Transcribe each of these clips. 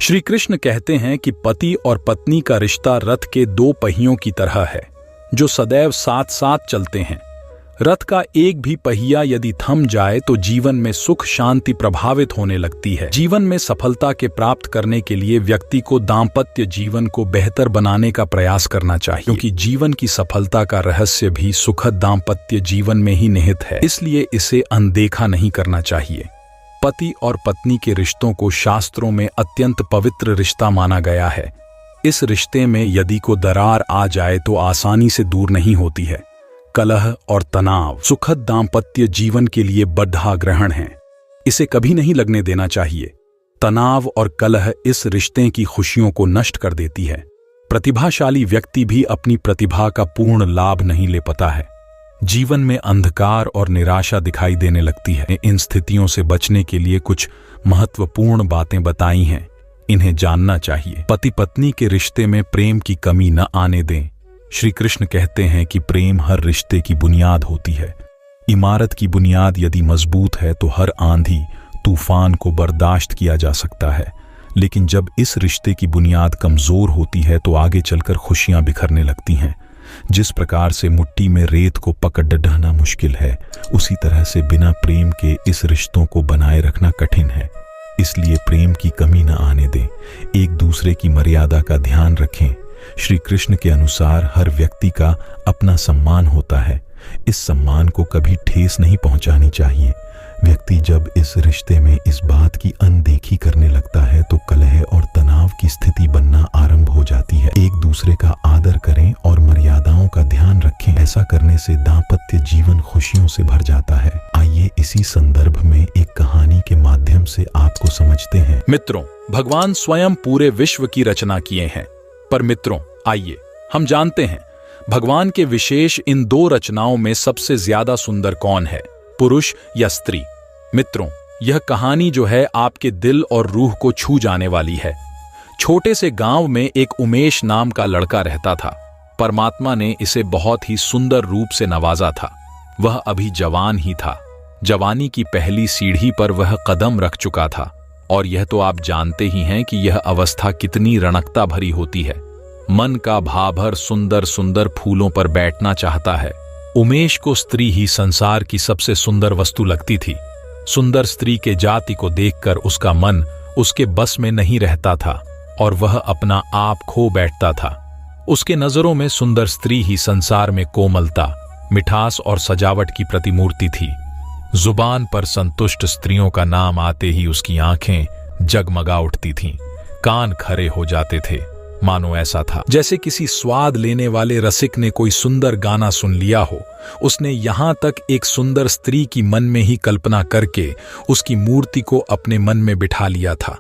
श्री कृष्ण कहते हैं कि पति और पत्नी का रिश्ता रथ के दो पहियों की तरह है जो सदैव साथ साथ चलते हैं। रथ का एक भी पहिया यदि थम जाए तो जीवन में सुख शांति प्रभावित होने लगती है। जीवन में सफलता के प्राप्त करने के लिए व्यक्ति को दाम्पत्य जीवन को बेहतर बनाने का प्रयास करना चाहिए, क्योंकि जीवन की सफलता का रहस्य भी सुखद दाम्पत्य जीवन में ही निहित है। इसलिए इसे अनदेखा नहीं करना चाहिए। पति और पत्नी के रिश्तों को शास्त्रों में अत्यंत पवित्र रिश्ता माना गया है। इस रिश्ते में यदि को दरार आ जाए तो आसानी से दूर नहीं होती है। कलह और तनाव सुखद दाम्पत्य जीवन के लिए बाधा ग्रहण है, इसे कभी नहीं लगने देना चाहिए। तनाव और कलह इस रिश्ते की खुशियों को नष्ट कर देती है। प्रतिभाशाली व्यक्ति भी अपनी प्रतिभा का पूर्ण लाभ नहीं ले पाता है। जीवन में अंधकार और निराशा दिखाई देने लगती है। इन स्थितियों से बचने के लिए कुछ महत्वपूर्ण बातें बताई हैं, इन्हें जानना चाहिए। पति पत्नी के रिश्ते में प्रेम की कमी न आने दें। श्री कृष्ण कहते हैं कि प्रेम हर रिश्ते की बुनियाद होती है। इमारत की बुनियाद यदि मजबूत है तो हर आंधी तूफान को बर्दाश्त किया जा सकता है, लेकिन जब इस रिश्ते की बुनियाद कमजोर होती है तो आगे चलकर खुशियां बिखरने लगती हैं। जिस प्रकार से मिट्टी में रेत को पकड़ ढहना मुश्किल है, उसी तरह से बिना प्रेम के इस रिश्तों को बनाए रखना कठिन है। इसलिए प्रेम की कमी न आने दें। एक दूसरे की मर्यादा का ध्यान रखें। श्री कृष्ण के अनुसार हर व्यक्ति का अपना सम्मान होता है। इस सम्मान को कभी ठेस नहीं पहुंचानी चाहिए। व्यक्ति जब इस रिश्ते में इस बात की अनदेखी करने लगता है तो कलह और तनाव की स्थिति बनना आरंभ हो जाती है। एक दूसरे का आदर करें और मर्यादाओं का ध्यान रखें। ऐसा करने से दाम्पत्य जीवन खुशियों से भर जाता है। आइए इसी संदर्भ में एक कहानी के माध्यम से आपको समझते हैं। मित्रों, भगवान स्वयं पूरे विश्व की रचना किए हैं, पर मित्रों आइए हम जानते हैं भगवान के विशेष इन दो रचनाओं में सबसे ज्यादा सुंदर कौन है, पुरुष या स्त्री। मित्रों, यह कहानी जो है आपके दिल और रूह को छू जाने वाली है। छोटे से गांव में एक उमेश नाम का लड़का रहता था। परमात्मा ने इसे बहुत ही सुंदर रूप से नवाजा था। वह अभी जवान ही था। जवानी की पहली सीढ़ी पर वह कदम रख चुका था, और यह तो आप जानते ही हैं कि यह अवस्था कितनी रौनकता भरी होती है। मन का भाभर सुंदर सुंदर फूलों पर बैठना चाहता है। उमेश को स्त्री ही संसार की सबसे सुंदर वस्तु लगती थी। सुंदर स्त्री के जाति को देखकर उसका मन उसके बस में नहीं रहता था और वह अपना आप खो बैठता था। उसके नजरों में सुंदर स्त्री ही संसार में कोमलता, मिठास और सजावट की प्रतिमूर्ति थी। जुबान पर संतुष्ट स्त्रियों का नाम आते ही उसकी आंखें जगमगा उठती थीं, कान खरे हो जाते थे। मानो ऐसा था जैसे किसी स्वाद लेने वाले रसिक ने कोई सुंदर गाना सुन लिया हो। उसने यहां तक एक सुंदर स्त्री की मन में ही कल्पना करके उसकी मूर्ति को अपने मन में बिठा लिया था।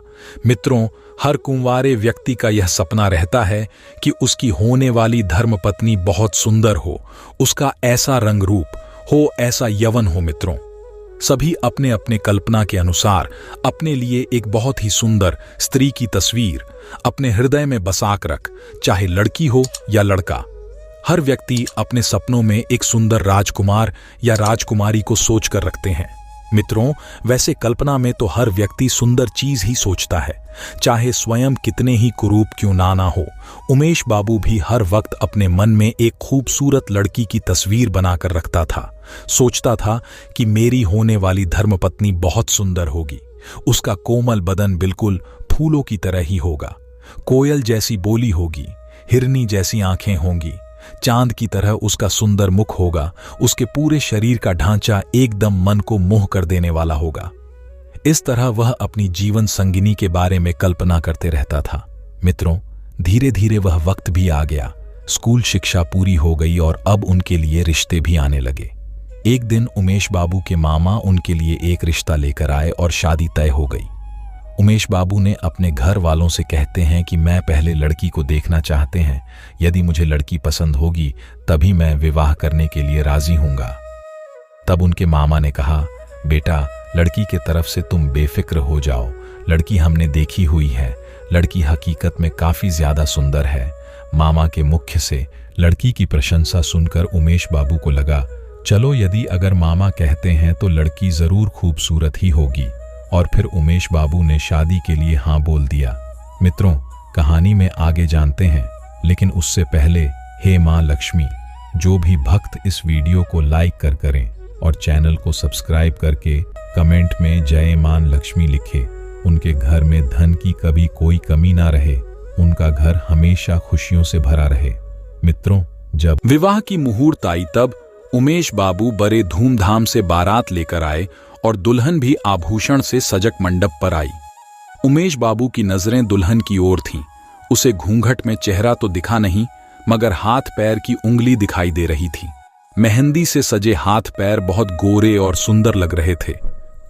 मित्रों, हर कुंवारे व्यक्ति का यह सपना रहता है कि उसकी होने वाली धर्मपत्नी बहुत सुंदर हो, उसका ऐसा रंग रूप हो, ऐसा यौवन हो। मित्रों, सभी अपने अपने कल्पना के अनुसार अपने लिए एक बहुत ही सुंदर स्त्री की तस्वीर अपने हृदय में बसाक रख, चाहे लड़की हो या लड़का। हर व्यक्ति अपने सपनों में एक सुंदर राजकुमार या राजकुमारी को सोच कर रखते हैं। मित्रों, वैसे कल्पना में तो हर व्यक्ति सुंदर चीज ही सोचता है, चाहे स्वयं कितने ही कुरूप क्यों ना हो। उमेश बाबू भी हर वक्त अपने मन में एक खूबसूरत लड़की की तस्वीर बनाकर रखता था। सोचता था कि मेरी होने वाली धर्मपत्नी बहुत सुंदर होगी, उसका कोमल बदन बिल्कुल फूलों की तरह ही होगा, कोयल जैसी बोली होगी, हिरनी जैसी आंखें होंगी, चांद की तरह उसका सुंदर मुख होगा, उसके पूरे शरीर का ढांचा एकदम मन को मोह कर देने वाला होगा। इस तरह वह अपनी जीवन संगिनी के बारे में कल्पना करते रहता था। मित्रों, धीरे धीरे वह वक्त भी आ गया। स्कूल शिक्षा पूरी हो गई और अब उनके लिए रिश्ते भी आने लगे। एक दिन उमेश बाबू के मामा उनके लिए एक रिश्ता लेकर आए और शादी तय हो गई। उमेश बाबू ने अपने घर वालों से कहते हैं कि मैं पहले लड़की को देखना चाहते हैं, यदि मुझे लड़की पसंद होगी तभी मैं विवाह करने के लिए राजी हूंगा। तब उनके मामा ने कहा, बेटा, लड़की के तरफ से तुम बेफिक्र हो जाओ, लड़की हमने देखी हुई है, लड़की हकीकत में काफी ज्यादा सुंदर है। मामा के मुख से लड़की की प्रशंसा सुनकर उमेश बाबू को लगा, चलो यदि अगर मामा कहते हैं तो लड़की जरूर खूबसूरत ही होगी, और फिर उमेश बाबू ने शादी के लिए हाँ बोल दिया। मित्रों, कहानी में आगे जानते हैं, लेकिन उससे पहले हे माँ लक्ष्मी, जो भी भक्त इस वीडियो को लाइक करें और चैनल को सब्सक्राइब करके कमेंट में जय मां लक्ष्मी लिखे, उनके घर में धन की कभी कोई कमी ना रहे, उनका घर हमेशा खुशियों से भरा रहे। मित्रों, जब विवाह की मुहूर्त आई तब उमेश बाबू बड़े धूमधाम से बारात लेकर आए और दुल्हन भी आभूषण से सजक मंडप पर आई। उमेश बाबू की नजरें दुल्हन की ओर थीं। उसे घूंघट में चेहरा तो दिखा नहीं, मगर हाथ पैर की उंगली दिखाई दे रही थी। मेहंदी से सजे हाथ पैर बहुत गोरे और सुंदर लग रहे थे।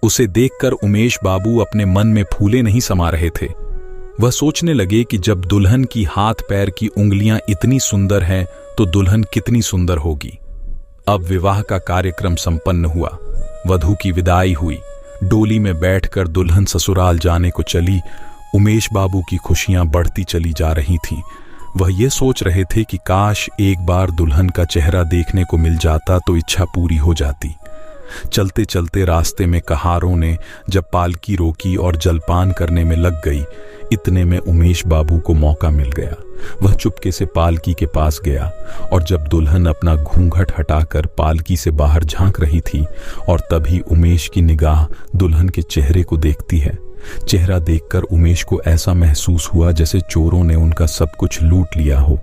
उसे देखकर उमेश बाबू अपने मन में फूले नहीं समा रहे थे। वह सोचने लगे कि जब दुल्हन की हाथ पैर की उंगलियां इतनी सुंदर हैं तो दुल्हन कितनी सुंदर होगी। अब विवाह का कार्यक्रम संपन्न हुआ। वधू की विदाई हुई। डोली में बैठकर दुल्हन ससुराल जाने को चली। उमेश बाबू की खुशियां बढ़ती चली जा रही थीं। वह ये सोच रहे थे कि काश एक बार दुल्हन का चेहरा देखने को मिल जाता तो इच्छा पूरी हो जाती। चलते चलते रास्ते में कहारों ने जब पालकी रोकी और जलपान करने में लग गई, इतने में उमेश बाबू को मौका मिल गया। वह चुपके से पालकी के पास गया और जब दुल्हन अपना घूंघट हटाकर पालकी से बाहर झांक रही थी और तभी उमेश की निगाह दुल्हन के चेहरे को देखती है। चेहरा देखकर उमेश को ऐसा महसूस हुआ जैसे चोरों ने उनका सब कुछ लूट लिया हो।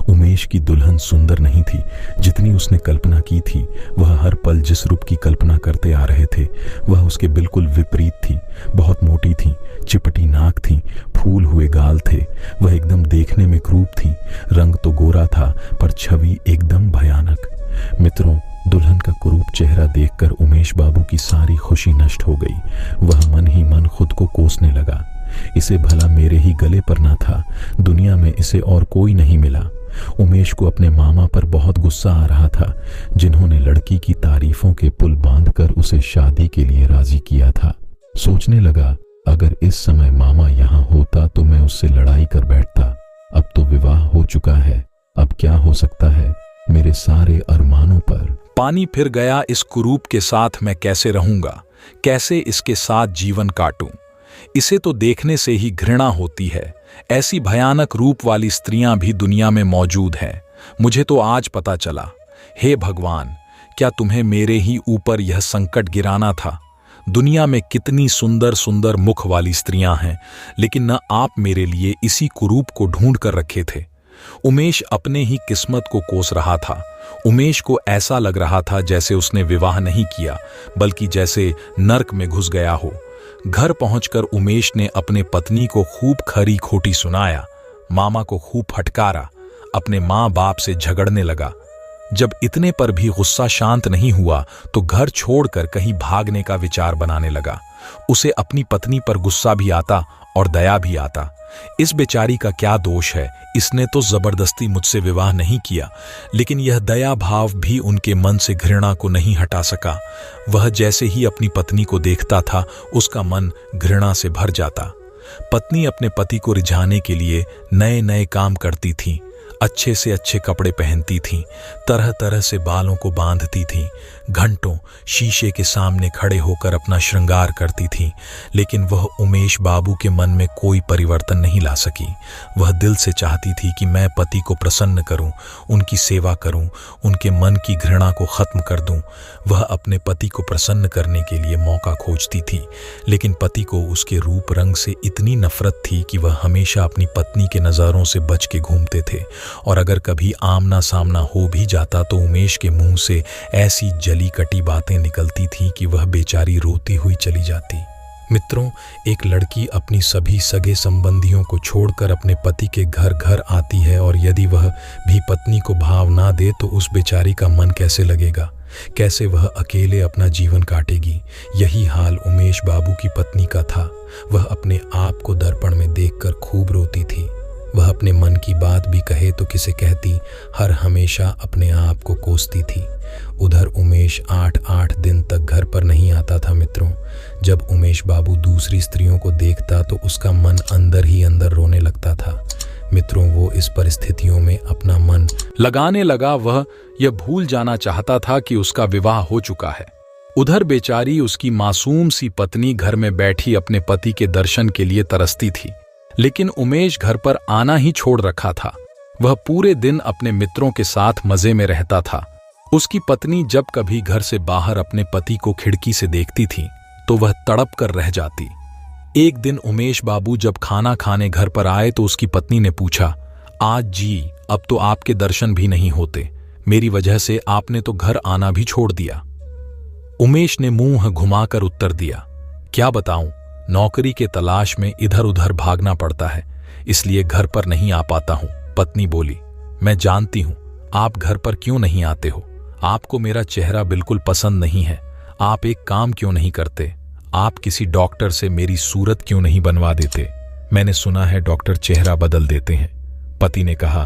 उमेश की दुल्हन सुंदर नहीं थी जितनी उसने कल्पना की थी। वह हर पल जिस रूप की कल्पना करते आ रहे थे वह उसके बिल्कुल विपरीत थी। बहुत मोटी थी, चिपटी नाक थी, फूल हुए गाल थे। वह एकदम देखने में क्रूप थी। रंग तो गोरा था पर छवि एकदम भयानक। मित्रों, दुल्हन का कुरूप चेहरा देखकर उमेश बाबू की सारी खुशी नष्ट हो गई। वह मन ही मन खुद को कोसने लगा। इसे भला मेरे ही गले पर ना था, दुनिया में इसे और कोई नहीं मिला। उमेश को अपने मामा पर बहुत गुस्सा आ रहा था, जिन्होंने लड़की की तारीफों के पुल बांधकर उसे शादी के लिए राजी किया था। सोचने लगा, अगर इस समय मामा यहाँ होता तो मैं उससे लड़ाई कर बैठता। अब तो विवाह हो चुका है, अब क्या हो सकता है मेरे सारे अरमानों पर। पानी फिर गया इस कुरूप के साथ मैं कैसे रहूंगा, कैसे इसके साथ जीवन काटूं। इसे तो देखने से ही घृणा होती है। ऐसी भयानक रूप वाली स्त्रियां भी दुनिया में मौजूद हैं। मुझे तो आज पता चला। हे भगवान, क्या तुम्हें मेरे ही ऊपर यह संकट गिराना था? दुनिया में कितनी सुंदर सुंदर मुख वाली स्त्रियां हैं, लेकिन न आप मेरे लिए इसी कुरूप को ढूंढ कर रखे थे। उमेश अपने ही किस्मत को कोस रहा था। उमेश को ऐसा लग रहा था जैसे उसने विवाह नहीं किया, बल्कि जैसे नर्क में घुस गया हो। घर पहुंचकर उमेश ने अपने पत्नी को खूब खरी खोटी सुनाया, मामा को खूब फटकारा, अपने माँ बाप से झगड़ने लगा। जब इतने पर भी गुस्सा शांत नहीं हुआ तो घर छोड़कर कहीं भागने का विचार बनाने लगा। उसे अपनी पत्नी पर गुस्सा भी आता और दया भी आता। इस बेचारी का क्या दोष है? इसने तो जबरदस्ती मुझसे विवाह नहीं किया, लेकिन यह दया भाव भी उनके मन से घृणा को नहीं हटा सका। वह जैसे ही अपनी पत्नी को देखता था उसका मन घृणा से भर जाता। पत्नी अपने पति को रिझाने के लिए नए नए काम करती थी, अच्छे से अच्छे कपड़े पहनती थीं, तरह तरह से बालों को बांधती थीं, घंटों शीशे के सामने खड़े होकर अपना श्रृंगार करती थीं, लेकिन वह उमेश बाबू के मन में कोई परिवर्तन नहीं ला सकी। वह दिल से चाहती थी कि मैं पति को प्रसन्न करूं, उनकी सेवा करूं, उनके मन की घृणा को खत्म कर दूं। वह अपने पति को प्रसन्न करने के लिए मौका खोजती थी, लेकिन पति को उसके रूप रंग से इतनी नफरत थी कि वह हमेशा अपनी पत्नी के नज़रों से बच के घूमते थे, और अगर कभी आमना सामना हो भी जाता तो उमेश के मुंह से ऐसी जली कटी बातें निकलती थीं कि वह बेचारी रोती हुई चली जाती। मित्रों, एक लड़की अपनी सभी सगे संबंधियों को छोड़कर अपने पति के घर घर आती है, और यदि वह भी पत्नी को भाव ना दे तो उस बेचारी का मन कैसे लगेगा? कैसे वह अकेले अपना जीवन काटेगी? यही हाल उमेश बाबू की पत्नी का था। वह अपने आप को दर्पण में देखकर खूब रोती थी। वह अपने मन की बात भी कहे तो किसे कहती, हर हमेशा अपने आप को कोसती थी। उधर उमेश 8-8 दिन तक घर पर नहीं आता था। मित्रों, जब उमेश बाबू दूसरी स्त्रियों को देखता तो उसका मन अंदर ही अंदर रोने लगता था। मित्रों, वो इस परिस्थितियों में अपना मन लगाने लगा। वह यह भूल जाना चाहता था कि उसका विवाह हो चुका है। उधर बेचारी उसकी मासूम सी पत्नी घर में बैठी अपने पति के दर्शन के लिए तरसती थी, लेकिन उमेश घर पर आना ही छोड़ रखा था। वह पूरे दिन अपने मित्रों के साथ मजे में रहता था। उसकी पत्नी जब कभी घर से बाहर अपने पति को खिड़की से देखती थी तो वह तड़प कर रह जाती। एक दिन उमेश बाबू जब खाना खाने घर पर आए तो उसकी पत्नी ने पूछा, आज जी अब तो आपके दर्शन भी नहीं होते, मेरी वजह से आपने तो घर आना भी छोड़ दिया। उमेश ने मुंह घुमाकर उत्तर दिया, क्या बताऊं, नौकरी के तलाश में इधर उधर भागना पड़ता है, इसलिए घर पर नहीं आ पाता हूं। पत्नी बोली, मैं जानती हूं आप घर पर क्यों नहीं आते हो, आपको मेरा चेहरा बिल्कुल पसंद नहीं है। आप एक काम क्यों नहीं करते, आप किसी डॉक्टर से मेरी सूरत क्यों नहीं बनवा देते, मैंने सुना है डॉक्टर चेहरा बदल देते हैं। पति ने कहा,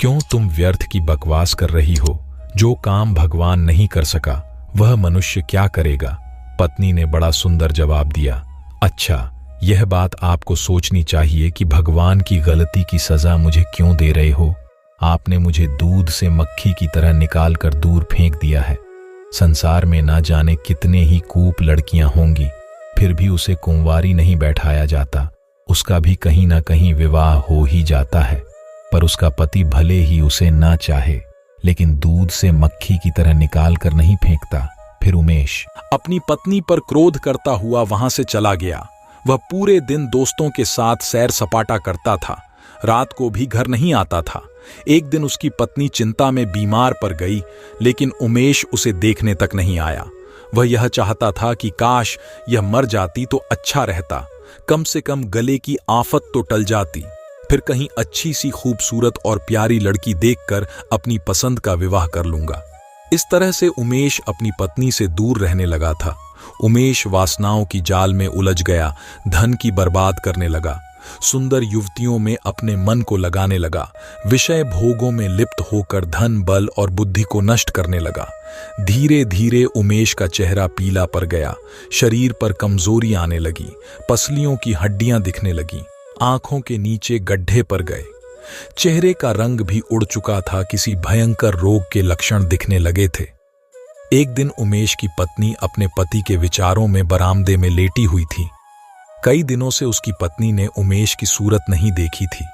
क्यों तुम व्यर्थ की बकवास कर रही हो, जो काम भगवान नहीं कर सका वह मनुष्य क्या करेगा। पत्नी ने बड़ा सुंदर जवाब दिया, अच्छा यह बात आपको सोचनी चाहिए कि भगवान की गलती की सजा मुझे क्यों दे रहे हो। आपने मुझे दूध से मक्खी की तरह निकाल कर दूर फेंक दिया है। संसार में ना जाने कितने ही कूप लड़कियां होंगी, फिर भी उसे कुंवारी नहीं बैठाया जाता, उसका भी कहीं ना कहीं विवाह हो ही जाता है। पर उसका पति भले ही उसे ना चाहे लेकिन दूध से मक्खी की तरह निकाल कर नहीं फेंकता। फिर उमेश अपनी पत्नी पर क्रोध करता हुआ वहां से चला गया। वह पूरे दिन दोस्तों के साथ सैर सपाटा करता था, रात को भी घर नहीं आता था। एक दिन उसकी पत्नी चिंता में बीमार पड़ गई, लेकिन उमेश उसे देखने तक नहीं आया। वह यह चाहता था कि काश यह मर जाती तो अच्छा रहता, कम से कम गले की आफत तो टल जाती, फिर कहीं अच्छी सी खूबसूरत और प्यारी लड़की देखकर अपनी पसंद का विवाह कर लूंगा। इस तरह से उमेश अपनी पत्नी से दूर रहने लगा था। उमेश वासनाओं की जाल में उलझ गया, धन की बर्बाद करने लगा, सुंदर युवतियों में अपने मन को लगाने लगा, विषय भोगों में लिप्त होकर धन बल और बुद्धि को नष्ट करने लगा। धीरे धीरे उमेश का चेहरा पीला पड़ गया, शरीर पर कमजोरी आने लगी, पसलियों की हड्डियां दिखने लगीं, आंखों के नीचे गड्ढे पड़ गए, चेहरे का रंग भी उड़ चुका था, किसी भयंकर रोग के लक्षण दिखने लगे थे। एक दिन उमेश की पत्नी अपने पति के विचारों में बरामदे में लेटी हुई थी। कई दिनों से उसकी पत्नी ने उमेश की सूरत नहीं देखी थी।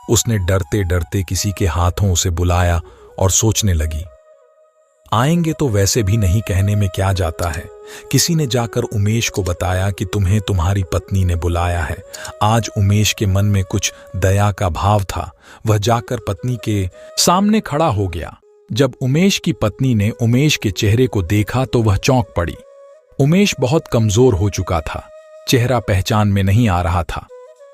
उसने डरते डरते किसी के हाथों उसे बुलाया और सोचने लगी, आएंगे तो वैसे भी नहीं, कहने में क्या जाता है। किसी ने जाकर उमेश को बताया कि तुम्हें तुम्हारी पत्नी ने बुलाया है। आज उमेश के मन में कुछ दया का भाव था, वह जाकर पत्नी के सामने खड़ा हो गया। जब उमेश की पत्नी ने उमेश के चेहरे को देखा तो वह चौंक पड़ी। उमेश बहुत कमजोर हो चुका था, चेहरा पहचान में नहीं आ रहा था।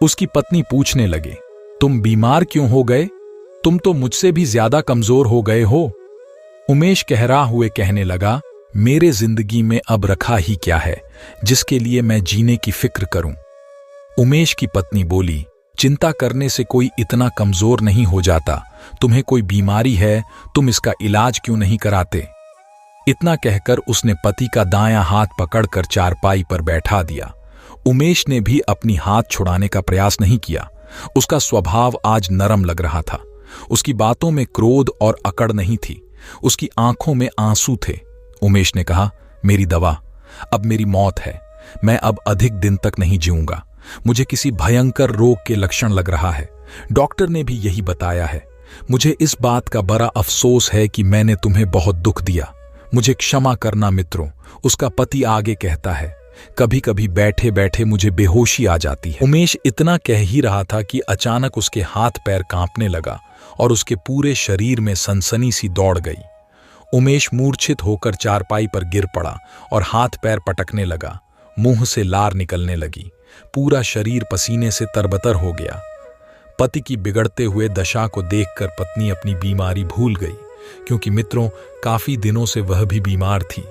उसकी पत्नी पूछने लगे, तुम बीमार क्यों हो गए, तुम तो मुझसे भी ज्यादा कमजोर हो गए हो। उमेश कहरा हुए कहने लगा, मेरे जिंदगी में अब रखा ही क्या है जिसके लिए मैं जीने की फिक्र करूं। उमेश की पत्नी बोली, चिंता करने से कोई इतना कमजोर नहीं हो जाता, तुम्हें कोई बीमारी है, तुम इसका इलाज क्यों नहीं कराते। इतना कहकर उसने पति का दायां हाथ पकड़कर चारपाई पर बैठा दिया। उमेश ने भी अपनी हाथ छुड़ाने का प्रयास नहीं किया। उसका स्वभाव आज नरम लग रहा था। उसकी बातों में क्रोध और अकड़ नहीं थी, उसकी आंखों में आंसू थे। उमेश ने कहा, मेरी दवा, अब मेरी मौत है, मैं अब अधिक दिन तक नहीं जीऊंगा, मुझे किसी भयंकर रोग के लक्षण लग रहा है, डॉक्टर ने भी यही बताया है। मुझे इस बात का बड़ा अफसोस है कि मैंने तुम्हें बहुत दुख दिया, मुझे क्षमा करना मित्रों। उसका पति आगे कहता है, कभी कभी बैठे बैठे मुझे बेहोशी आ जाती है। उमेश इतना कह ही रहा था कि अचानक उसके हाथ पैर कांपने लगा और उसके पूरे शरीर में सनसनी सी दौड़ गई। उमेश मूर्छित होकर चारपाई पर गिर पड़ा और हाथ पैर पटकने लगा, मुंह से लार निकलने लगी, पूरा शरीर पसीने से तरबतर हो गया। पति की बिगड़ते हुए दशा को देखकर पत्नी अपनी बीमारी भूल गई, क्योंकि मित्रों काफी दिनों से वह भी बीमार थी।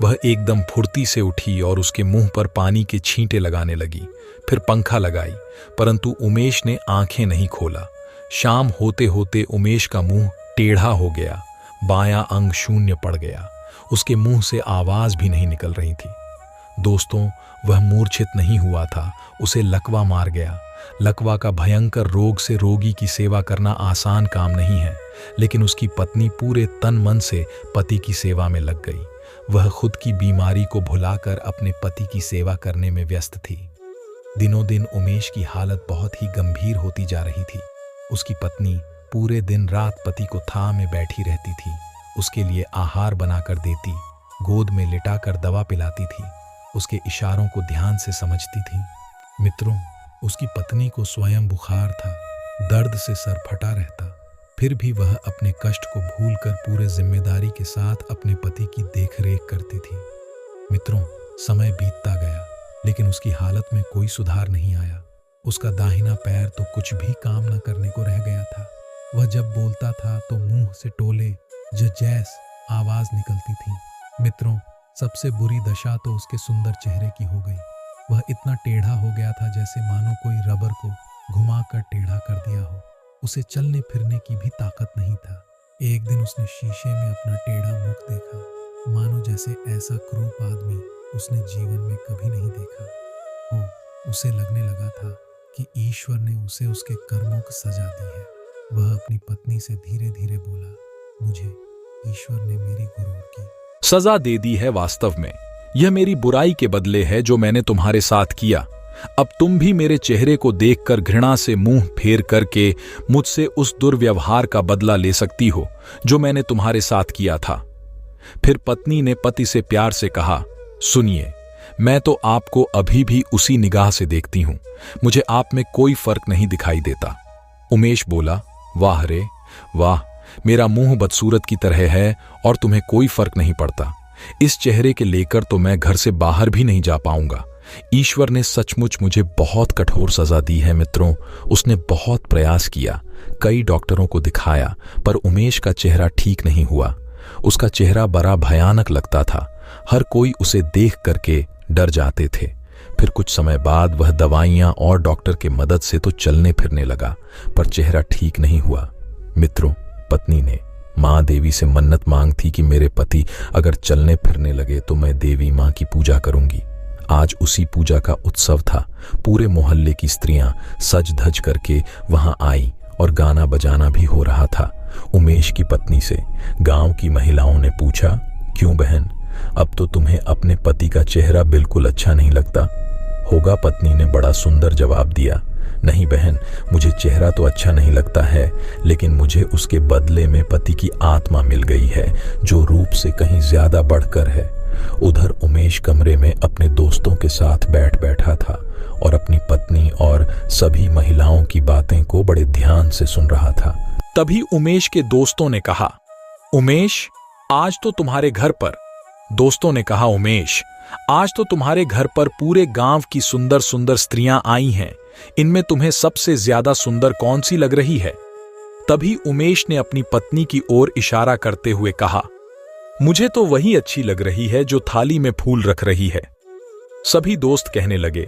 वह एकदम फुर्ती से उठी और उसके मुंह पर पानी के छींटे लगाने लगी, फिर पंखा लगाई, परंतु उमेश ने आंखें नहीं खोला। शाम होते होते उमेश का मुंह टेढ़ा हो गया, बायां अंग शून्य पड़ गया, उसके मुंह से आवाज भी नहीं निकल रही थी। दोस्तों, वह मूर्छित नहीं हुआ था, उसे लकवा मार गया। लकवा का भयंकर रोग से रोगी की सेवा करना आसान काम नहीं है, लेकिन उसकी पत्नी पूरे तन मन से पति की सेवा में लग गई। वह खुद की बीमारी को भुलाकर अपने पति की सेवा करने में व्यस्त थी। दिनों दिन उमेश की हालत बहुत ही गंभीर होती जा रही थी। उसकी पत्नी पूरे दिन रात पति को थामे बैठी रहती थी, उसके लिए आहार बनाकर देती, गोद में लिटाकर दवा पिलाती थी, उसके इशारों को ध्यान से समझती थी। मित्रों, उसकी पत्नी को स्वयं बुखार था, दर्द से सर फटा रहता, फिर भी वह अपने कष्ट को भूलकर पूरे जिम्मेदारी के साथ अपने पति की देखरेख करती थी। मित्रों, समय बीतता गया, लेकिन उसकी हालत में कोई सुधार नहीं आया। उसका दाहिना पैर तो कुछ भी काम न करने को रह गया था। वह जब बोलता था तो मुंह से टोले जैस आवाज निकलती थी। मित्रों, सबसे बुरी दशा तो उसके सुंदर चेहरे की हो गई। वह इतना टेढ़ा हो गया था जैसे मानो कोई रबर को घुमाकर टेढ़ा कर दिया हो। उसे चलने फिरने की भी ताकत नहीं था। एक दिन उसने शीशे में अपना टेढ़ा मुख देखा, मानो जैसे ऐसा क्रूप आदमी उसने जीवन में कभी नहीं देखा हो। उसे लगने लगा था कि ईश्वर ने उसे उसके कर्मों की सजा दी है। वह अपनी पत्नी से धीरे धीरे बोला, मुझे ईश्वर ने मेरी गुरूर की सजा दे दी है। वास्तव में यह मेरी बुराई के बदले है जो मैंने तुम्हारे साथ किया। अब तुम भी मेरे चेहरे को देखकर घृणा से मुंह फेर करके मुझसे उस दुर्व्यवहार का बदला ले सकती हो जो मैंने तुम्हारे साथ किया था। फिर पत्नी ने पति से प्यार से कहा, सुनिए, मैं तो आपको अभी भी उसी निगाह से देखती हूं, मुझे आप में कोई फर्क नहीं दिखाई देता। उमेश बोला, वाह रे वाह, मेरा मुंह बदसूरत की तरह है और तुम्हें कोई फर्क नहीं पड़ता। इस चेहरे के लेकर तो मैं घर से बाहर भी नहीं जा पाऊंगा। ईश्वर ने सचमुच मुझे बहुत कठोर सजा दी है। मित्रों, उसने बहुत प्रयास किया, कई डॉक्टरों को दिखाया, पर उमेश का चेहरा ठीक नहीं हुआ। उसका चेहरा बड़ा भयानक लगता था। हर कोई उसे देख करके डर जाते थे। फिर कुछ समय बाद वह दवाइयां और डॉक्टर के मदद से तो चलने फिरने लगा, पर चेहरा ठीक नहीं हुआ। मित्रों, पत्नी ने मां देवी से मन्नत मांग थी कि मेरे पति अगर चलने फिरने लगे तो मैं देवी मां की पूजा करूंगी। आज उसी पूजा का उत्सव था। पूरे मोहल्ले की स्त्रियां सज धज करके वहां आई और गाना बजाना भी हो रहा था। उमेश की पत्नी से गांव की महिलाओं ने पूछा, क्यों बहन, अब तो तुम्हें अपने पति का चेहरा बिल्कुल अच्छा नहीं लगता होगा? पत्नी ने बड़ा सुंदर जवाब दिया, नहीं बहन, मुझे चेहरा तो अच्छा नहीं लगता है, लेकिन मुझे उसके बदले में पति की आत्मा मिल गई है जो रूप से कहीं ज्यादा बढ़कर है। उधर उमेश कमरे में अपने दोस्तों के साथ बैठा था और अपनी पत्नी और सभी महिलाओं की बातें को बड़े ध्यान से सुन रहा था। तभी उमेश के दोस्तों ने कहा, उमेश, आज तो तुम्हारे घर पर दोस्तों ने कहा, उमेश, आज तो तुम्हारे घर पर पूरे गांव की सुंदर सुंदर स्त्रियां आई हैं, इनमें तुम्हें सबसे ज्यादा सुंदर कौन सी लग रही है? तभी उमेश ने अपनी पत्नी की ओर इशारा करते हुए कहा, मुझे तो वही अच्छी लग रही है जो थाली में फूल रख रही है। सभी दोस्त कहने लगे,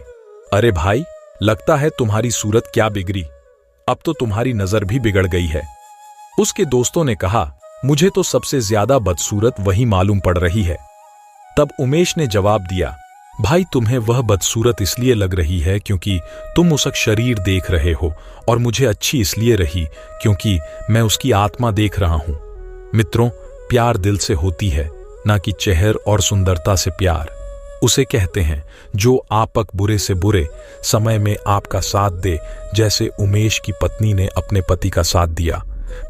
अरे भाई, लगता है तुम्हारी सूरत क्या बिगड़ी, अब तो तुम्हारी नजर भी बिगड़ गई है। उसके दोस्तों ने कहा, मुझे तो सबसे ज्यादा बदसूरत वही मालूम पड़ रही है। तब उमेश ने जवाब दिया, भाई, तुम्हें वह बदसूरत इसलिए लग रही है क्योंकि तुम उसका शरीर देख रहे हो, और मुझे अच्छी इसलिए रही क्योंकि मैं उसकी आत्मा देख रहा हूं। मित्रों, प्यार दिल से होती है, ना कि चेहर और सुंदरता से प्यार। उसे कहते हैं जो आपक बुरे से बुरे समय में आपका साथ दे, जैसे उमेश की पत्नी ने अपने पति का साथ दिया।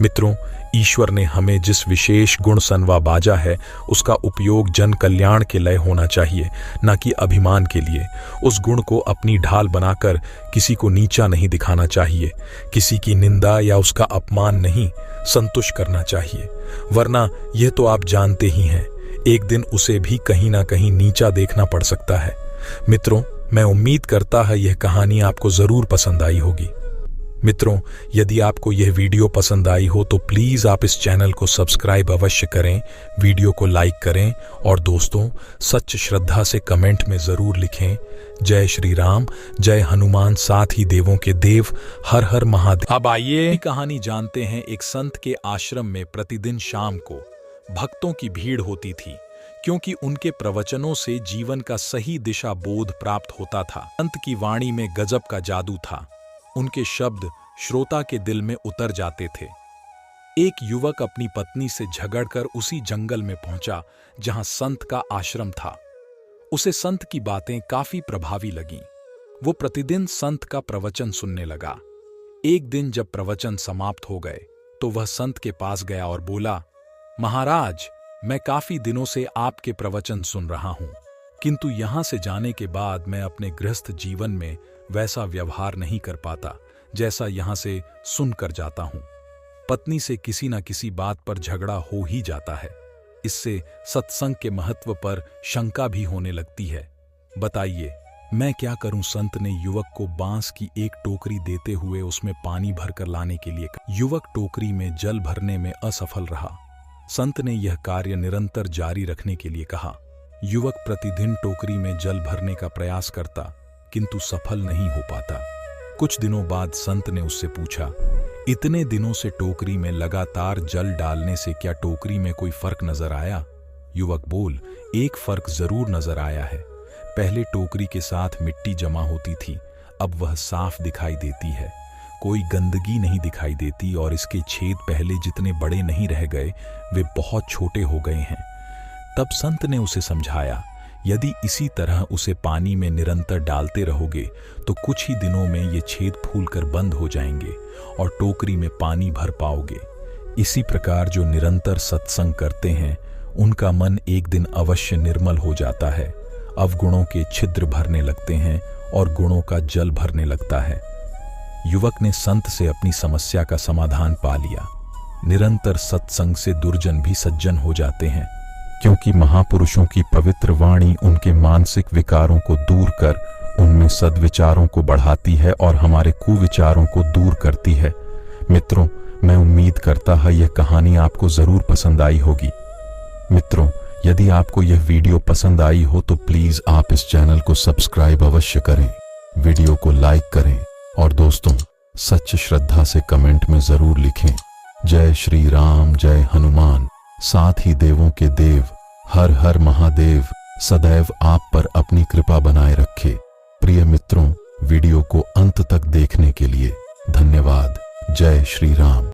मित्रों, ईश्वर ने हमें जिस विशेष गुण सनवा बाजा है, उसका उपयोग जन कल्याण के लिए होना चाहिए, न कि अभिमान के लिए। उस गुण को अपनी ढाल बनाकर किसी को नीचा नहीं दिखाना चाहिए, किसी की निंदा या उसका अपमान नहीं संतुष्ट करना चाहिए, वरना यह तो आप जानते ही हैं, एक दिन उसे भी कहीं ना कहीं नीचा देखना पड़ सकता है। मित्रों, मैं उम्मीद करता है यह कहानी आपको जरूर पसंद आई होगी। मित्रों, यदि आपको यह वीडियो पसंद आई हो तो प्लीज आप इस चैनल को सब्सक्राइब अवश्य करें, वीडियो को लाइक करें और दोस्तों सच्च श्रद्धा से कमेंट में जरूर लिखें, जय श्री राम, जय हनुमान, साथ ही देवों के देव, हर हर महादेव। अब आइए कहानी जानते हैं। एक संत के आश्रम में प्रतिदिन शाम को भक्तों की भीड़ होती थी, क्योंकि उनके प्रवचनों से जीवन का सही दिशा बोध प्राप्त होता था। संत की वाणी में गजब का जादू था, उनके शब्द श्रोता के दिल में उतर जाते थे। एक युवक अपनी पत्नी से झगड़कर उसी जंगल में पहुंचा जहां संत का आश्रम था। उसे संत की बातें काफी प्रभावी लगीं। वो प्रतिदिन संत का प्रवचन सुनने लगा। एक दिन जब प्रवचन समाप्त हो गए तो वह संत के पास गया और बोला, महाराज, मैं काफी दिनों से आपके प्रवचन सुन रहा हूं, किंतु यहां से जाने के बाद मैं अपने गृहस्थ जीवन में वैसा व्यवहार नहीं कर पाता जैसा यहां से सुनकर जाता हूं। पत्नी से किसी न किसी बात पर झगड़ा हो ही जाता है। इससे सत्संग के महत्व पर शंका भी होने लगती है। बताइए मैं क्या करूं? संत ने युवक को बांस की एक टोकरी देते हुए उसमें पानी भरकर लाने के लिए कहा। युवक टोकरी में जल भरने में असफल रहा। संत ने यह कार्य निरंतर जारी रखने के लिए कहा। युवक प्रतिदिन टोकरी में जल भरने का प्रयास करता, किंतु सफल नहीं हो पाता। कुछ दिनों बाद संत ने उससे पूछा, इतने दिनों से टोकरी में लगातार जल डालने से क्या टोकरी में कोई फर्क नजर आया? युवक बोल, एक फर्क जरूर नजर आया है। पहले टोकरी के साथ मिट्टी जमा होती थी, अब वह साफ दिखाई देती है। कोई गंदगी नहीं दिखाई देती और इसके छेद पहले जितने बड़े नहीं रह गए, वे बहुत छोटे हो गए हैं। तब संत ने उसे समझाया, यदि इसी तरह उसे पानी में निरंतर डालते रहोगे तो कुछ ही दिनों में ये छेद फूलकर बंद हो जाएंगे और टोकरी में पानी भर पाओगे। इसी प्रकार जो निरंतर सत्संग करते हैं उनका मन एक दिन अवश्य निर्मल हो जाता है। अवगुणों के छिद्र भरने लगते हैं और गुणों का जल भरने लगता है। युवक ने संत से अपनी समस्या का समाधान पा लिया। निरंतर सत्संग से दुर्जन भी सज्जन हो जाते हैं, क्योंकि महापुरुषों की पवित्र वाणी उनके मानसिक विकारों को दूर कर उनमें सद्विचारों को बढ़ाती है और हमारे कुविचारों को दूर करती है। मित्रों, मैं उम्मीद करता है यह कहानी आपको जरूर पसंद आई होगी। मित्रों, यदि आपको यह वीडियो पसंद आई हो तो प्लीज आप इस चैनल को सब्सक्राइब अवश्य करें, वीडियो को लाइक करें और दोस्तों सच्ची श्रद्धा से कमेंट में जरूर लिखें, जय श्री राम, जय हनुमान। साथ ही देवों के देव हर हर महादेव सदैव आप पर अपनी कृपा बनाए रखे। प्रिय मित्रों, वीडियो को अंत तक देखने के लिए धन्यवाद। जय श्री राम।